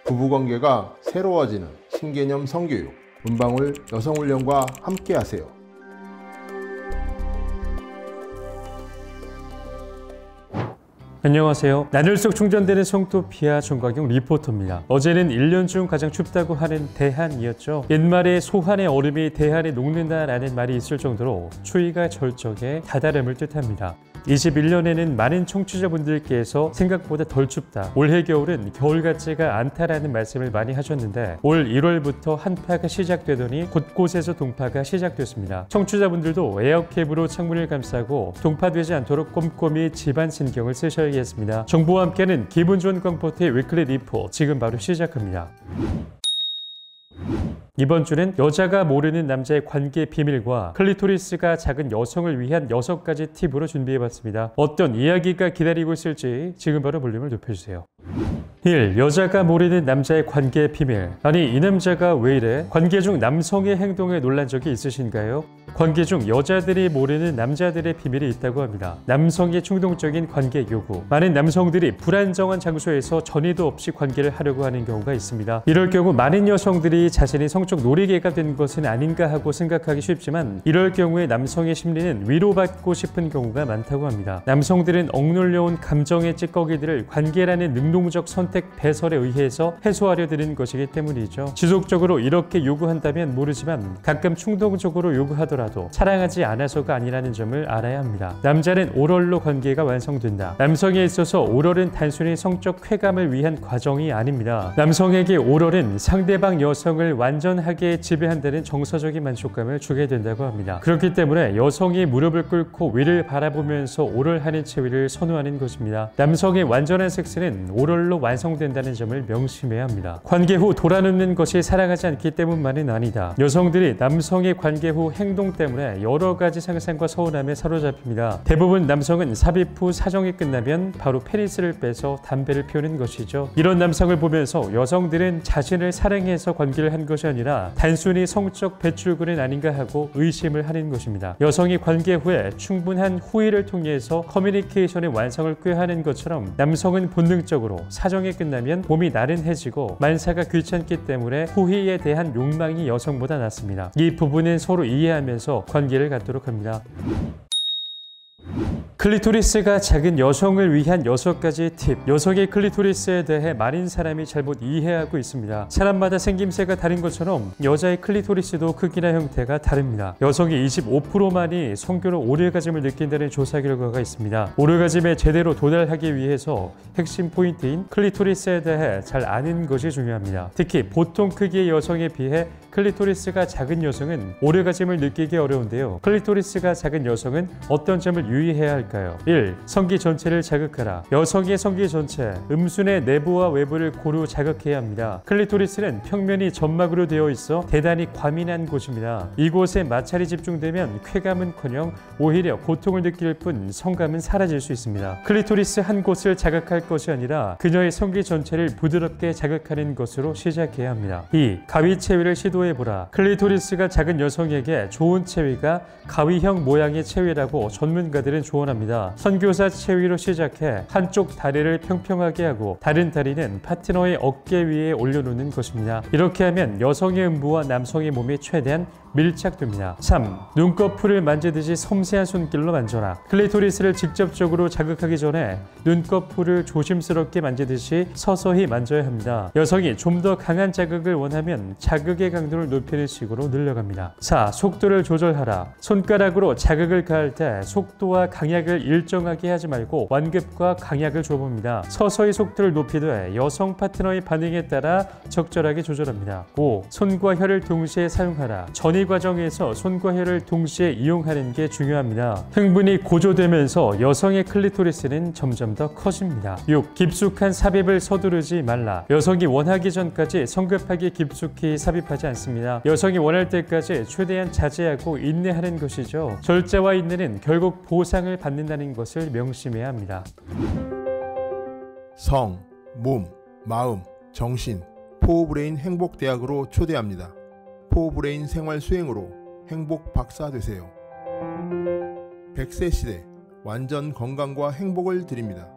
부부관계가 새로워지는 신개념 성교육, 문방울 여성훈련과 함께하세요. 안녕하세요. 나눌 속 충전되는 송토피아 정광용 리포터입니다. 어제는 1년 중 가장 춥다고 하는 대한이었죠. 옛말에 소한의 얼음이 대한에 녹는다라는 말이 있을 정도로 추위가 절정에 다다름을 뜻합니다. 21년에는 많은 청취자분들께서 생각보다 덜 춥다, 올해 겨울은 겨울 같지가 않다라는 말씀을 많이 하셨는데 올 1월부터 한파가 시작되더니 곳곳에서 동파가 시작됐습니다. 청취자분들도 에어캡으로 창문을 감싸고 동파되지 않도록 꼼꼼히 집안 신경을 쓰셔야겠습니다. 정보와 함께하는 기분 좋은 컴포트의 위클리 리포트 지금 바로 시작합니다. 이번 주는 여자가 모르는 남자의 관계 비밀과 클리토리스가 작은 여성을 위한 6가지 팁으로 준비해봤습니다. 어떤 이야기가 기다리고 있을지 지금 바로 볼륨을 높여주세요. 1. 여자가 모르는 남자의 관계 비밀. 아니, 이 남자가 왜 이래? 관계 중 남성의 행동에 놀란 적이 있으신가요? 관계 중 여자들이 모르는 남자들의 비밀이 있다고 합니다. 남성의 충동적인 관계 요구. 많은 남성들이 불안정한 장소에서 전에도 없이 관계를 하려고 하는 경우가 있습니다. 이럴 경우 많은 여성들이 자신이 성적 놀이개가 된 것은 아닌가 하고 생각하기 쉽지만 이럴 경우에 남성의 심리는 위로받고 싶은 경우가 많다고 합니다. 남성들은 억눌려온 감정의 찌꺼기들을 관계라는 능동적 선택 배설에 의해서 해소하려 드는 것이기 때문이죠. 지속적으로 이렇게 요구한다면 모르지만 가끔 충동적으로 요구하더라도 사랑하지 않아서가 아니라는 점을 알아야 합니다. 남자는 오럴로 관계가 완성된다. 남성에 있어서 오럴은 단순히 성적 쾌감을 위한 과정이 아닙니다. 남성에게 오럴은 상대방 여성을 완전하게 지배한다는 정서적인 만족감을 주게 된다고 합니다. 그렇기 때문에 여성이 무릎을 꿇고 위를 바라보면서 오럴하는 체위를 선호하는 것입니다. 남성의 완전한 섹스는 오럴로 완성된다는 점을 명심해야 합니다. 관계 후 돌아눕는 것이 사랑하지 않기 때문만은 아니다. 여성들이 남성의 관계 후 행동 때문에 여러 가지 상상과 서운함에 사로잡힙니다. 대부분 남성은 삽입 후 사정이 끝나면 바로 페니스를 빼서 담배를 피우는 것이죠. 이런 남성을 보면서 여성들은 자신을 사랑해서 관계를 한 것이 아니라 단순히 성적 배출군은 아닌가 하고 의심을 하는 것입니다. 여성이 관계 후에 충분한 후회를 통해서 커뮤니케이션의 완성을 꾀하는 것처럼 남성은 본능적으로 사정이 끝나면 몸이 나른해지고 만사가 귀찮기 때문에 후회에 대한 욕망이 여성보다 낮습니다. 이 부분은 서로 이해하면서 관계를 갖도록 합니다. 클리토리스가 작은 여성을 위한 6가지 팁. 여성의 클리토리스에 대해 많은 사람이 잘못 이해하고 있습니다. 사람마다 생김새가 다른 것처럼 여자의 클리토리스도 크기나 형태가 다릅니다. 여성의 25%만이 성교로 오르가즘을 느낀다는 조사 결과가 있습니다. 오르가즘에 제대로 도달하기 위해서 핵심 포인트인 클리토리스에 대해 잘 아는 것이 중요합니다. 특히 보통 크기의 여성에 비해 클리토리스가 작은 여성은 오르가즘을 느끼기 어려운데요. 클리토리스가 작은 여성은 어떤 점을 유의해야 할까요? 1. 성기 전체를 자극하라. 여성의 성기 전체, 음순의 내부와 외부를 고루 자극해야 합니다. 클리토리스는 평면이 점막으로 되어 있어 대단히 과민한 곳입니다. 이곳에 마찰이 집중되면 쾌감은커녕 오히려 고통을 느낄 뿐 성감은 사라질 수 있습니다. 클리토리스 한 곳을 자극할 것이 아니라 그녀의 성기 전체를 부드럽게 자극하는 것으로 시작해야 합니다. 2. 가위 체위를 시도해보라. 클리토리스가 작은 여성에게 좋은 체위가 가위형 모양의 체위라고 전문가들은 조언합니다. 선교사 체위로 시작해 한쪽 다리를 평평하게 하고 다른 다리는 파트너의 어깨 위에 올려놓는 것입니다. 이렇게 하면 여성의 음부와 남성의 몸이 최대한 밀착됩니다. 3. 눈꺼풀을 만지듯이 섬세한 손길로 만져라. 클리토리스를 직접적으로 자극하기 전에 눈꺼풀을 조심스럽게 만지듯이 서서히 만져야 합니다. 여성이 좀 더 강한 자극을 원하면 자극의 강도를 높이는 식으로 늘려갑니다. 4. 속도를 조절하라. 손가락으로 자극을 가할 때 속도와 강약을 일정하게 하지 말고 완급과 강약을 줘봅니다. 서서히 속도를 높이되 여성 파트너의 반응에 따라 적절하게 조절합니다. 5. 손과 혀를 동시에 사용하라. 전이 과정에서 손과 혀를 동시에 이용하는 게 중요합니다. 흥분이 고조되면서 여성의 클리토리스는 점점 더 커집니다. 6. 깊숙한 삽입을 서두르지 말라. 여성이 원하기 전까지 성급하게 깊숙이 삽입하지 않습니다. 여성이 원할 때까지 최대한 자제하고 인내하는 것이죠. 절제와 인내는 결국 보상을 받는다는 것을 명심해야 합니다. 성, 몸, 마음, 정신, 포브레인 행복대학으로 초대합니다. 포브레인 생활 수행으로 행복 박사 되세요. 100세 시대 완전 건강과 행복을 드립니다.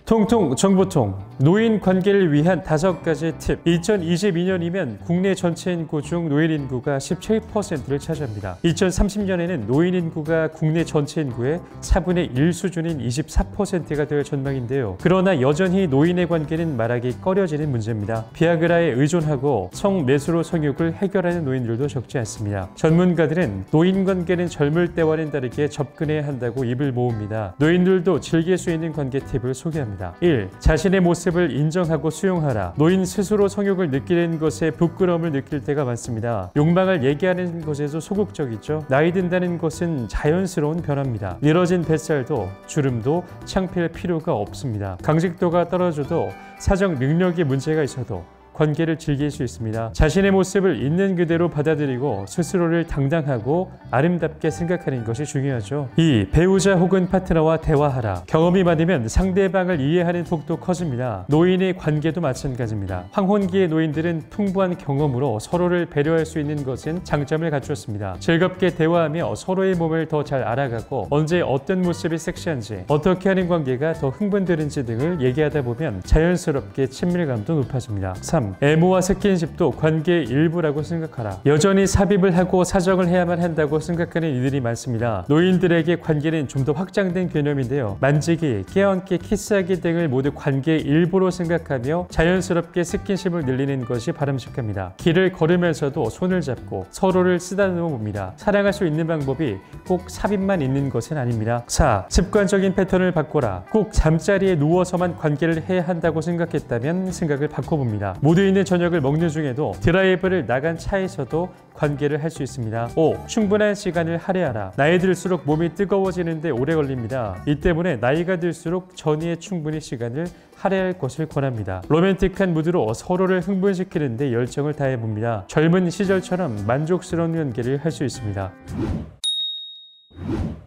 통통 정보통 노인 관계를 위한 5가지 팁. 2022년이면 국내 전체 인구 중 노인 인구가 17%를 차지합니다. 2030년에는 노인 인구가 국내 전체 인구의 4분의 1 수준인 24%가 될 전망인데요. 그러나 여전히 노인의 관계는 말하기 꺼려지는 문제입니다. 비아그라에 의존하고 성매수로 성욕을 해결하는 노인들도 적지 않습니다. 전문가들은 노인 관계는 젊을 때와는 다르게 접근해야 한다고 입을 모읍니다. 노인들도 즐길 수 있는 관계 팁을 소개합니다. 1. 자신의 모습을 인정하고 수용하라. 노인 스스로 성욕을 느끼는 것에 부끄러움을 느낄 때가 많습니다. 욕망을 얘기하는 것에도 소극적이죠. 나이 든다는 것은 자연스러운 변화입니다. 늘어진 뱃살도 주름도 창피할 필요가 없습니다. 강직도가 떨어져도 사정 능력에 문제가 있어도 관계를 즐길 수 있습니다. 자신의 모습을 있는 그대로 받아들이고 스스로를 당당하고 아름답게 생각하는 것이 중요하죠. 2. 배우자 혹은 파트너와 대화하라. 경험이 많으면 상대방을 이해하는 폭도 커집니다. 노인의 관계도 마찬가지입니다. 황혼기의 노인들은 풍부한 경험으로 서로를 배려할 수 있는 것은 장점을 갖추었습니다. 즐겁게 대화하며 서로의 몸을 더 잘 알아가고 언제 어떤 모습이 섹시한지, 어떻게 하는 관계가 더 흥분되는지 등을 얘기하다 보면 자연스럽게 친밀감도 높아집니다. 3. 애무와 스킨십도 관계의 일부라고 생각하라. 여전히 삽입을 하고 사정을 해야만 한다고 생각하는 이들이 많습니다. 노인들에게 관계는 좀 더 확장된 개념인데요. 만지기, 껴안기, 키스하기 등을 모두 관계의 일부로 생각하며 자연스럽게 스킨십을 늘리는 것이 바람직합니다. 길을 걸으면서도 손을 잡고 서로를 쓰다듬어 봅니다. 사랑할 수 있는 방법이 꼭 삽입만 있는 것은 아닙니다. 4. 습관적인 패턴을 바꿔라. 꼭 잠자리에 누워서만 관계를 해야 한다고 생각했다면 생각을 바꿔봅니다. 모두 있는 저녁을 먹는 중에도 드라이브를 나간 차에서도 관계를 할 수 있습니다. 5. 충분한 시간을 할애하라. 나이 들수록 몸이 뜨거워지는데 오래 걸립니다. 이 때문에 나이가 들수록 전이에 충분히 시간을 할애할 것을 권합니다. 로맨틱한 무드로 서로를 흥분시키는 데 열정을 다해봅니다. 젊은 시절처럼 만족스러운 관계를 할 수 있습니다.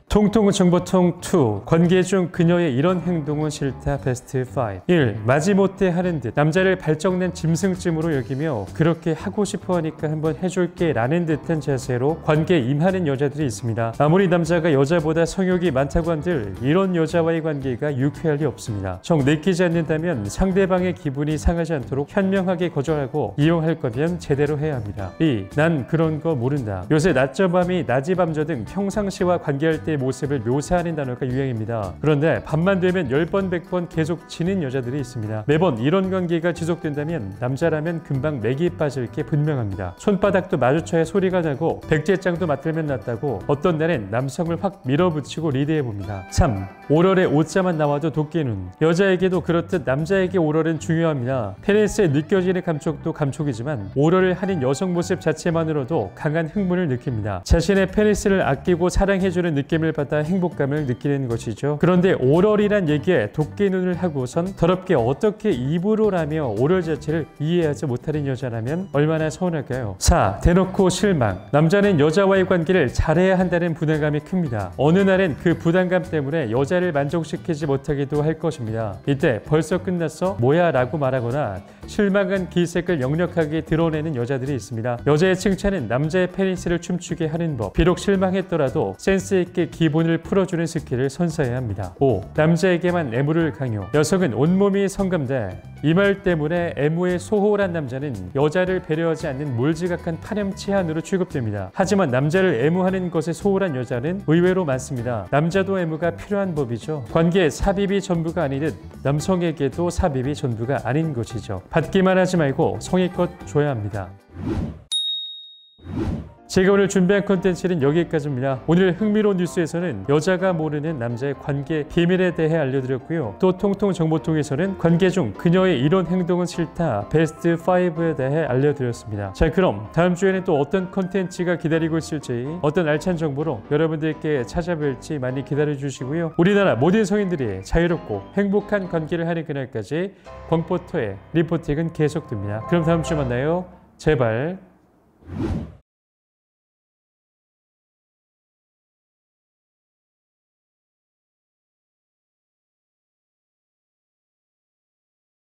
통통 정보통 2. 관계 중 그녀의 이런 행동은 싫다 베스트 5. 1. 마지못해 하는 듯. 남자를 발정낸 짐승쯤으로 여기며 그렇게 하고 싶어 하니까 한번 해줄게 라는 듯한 자세로 관계에 임하는 여자들이 있습니다. 아무리 남자가 여자보다 성욕이 많다고 한들 이런 여자와의 관계가 유쾌할 리 없습니다. 정 내키지 않는다면 상대방의 기분이 상하지 않도록 현명하게 거절하고 이용할 거면 제대로 해야 합니다. 2. 난 그런 거 모른다. 요새 낮저밤이 낮이밤저 등 평상시와 관계할 때 모습을 묘사하는 단어가 유행입니다. 그런데 밤만 되면 10번 100번 계속 지는 여자들이 있습니다. 매번 이런 관계가 지속된다면 남자라면 금방 맥이 빠질 게 분명합니다. 손바닥도 마주쳐야 소리가 나고 백제장도 맞들면 낫다고 어떤 날엔 남성을 확 밀어붙이고 리드해봅니다. 3. 오럴에 오자만 나와도 도끼눈. 여자에게도 그렇듯 남자에게 오럴은 중요합니다. 페니스에 느껴지는 감촉도 감촉이지만 오럴을 하는 여성 모습 자체만으로도 강한 흥분을 느낍니다. 자신의 페니스를 아끼고 사랑해주는 느낌을 받아 행복감을 느끼는 것이죠. 그런데 오럴이란 얘기에 도끼눈을 하고선 더럽게 어떻게 입으로 라며 오럴 자체를 이해하지 못하는 여자라면 얼마나 서운할까요? 4. 대놓고 실망. 남자는 여자와의 관계를 잘해야 한다는 부담감이 큽니다. 어느 날엔 그 부담감 때문에 여자를 만족시키지 못하기도 할 것입니다. 이때 벌써 끝났어? 뭐야? 라고 말하거나 실망한 기색을 역력하게 드러내는 여자들이 있습니다. 여자의 칭찬은 남자의 페니스를 춤추게 하는 법. 비록 실망했더라도 센스 있게 기분을 풀어주는 스킬을 선사해야 합니다. 5. 남자에게만 애무를 강요. 여성은 온몸이 성감대. 이 말 때문에 애무에 소홀한 남자는 여자를 배려하지 않는 몰지각한 파렴치한으로 취급됩니다. 하지만 남자를 애무하는 것에 소홀한 여자는 의외로 많습니다. 남자도 애무가 필요한 법이죠. 관계에 삽입이 전부가 아니듯 남성에게도 삽입이 전부가 아닌 것이죠. 받기만 하지 말고 성의껏 줘야 합니다. 제가 오늘 준비한 콘텐츠는 여기까지입니다. 오늘 흥미로운 뉴스에서는 여자가 모르는 남자의 관계 비밀에 대해 알려드렸고요. 또 통통 정보통에서는 관계 중 그녀의 이런 행동은 싫다 베스트 5에 대해 알려드렸습니다. 자, 그럼 다음 주에는 또 어떤 콘텐츠가 기다리고 있을지, 어떤 알찬 정보로 여러분들께 찾아뵐지 많이 기다려주시고요. 우리나라 모든 성인들이 자유롭고 행복한 관계를 하는 그날까지 광포터의 리포팅은 계속됩니다. 그럼 다음 주에 만나요. 제발.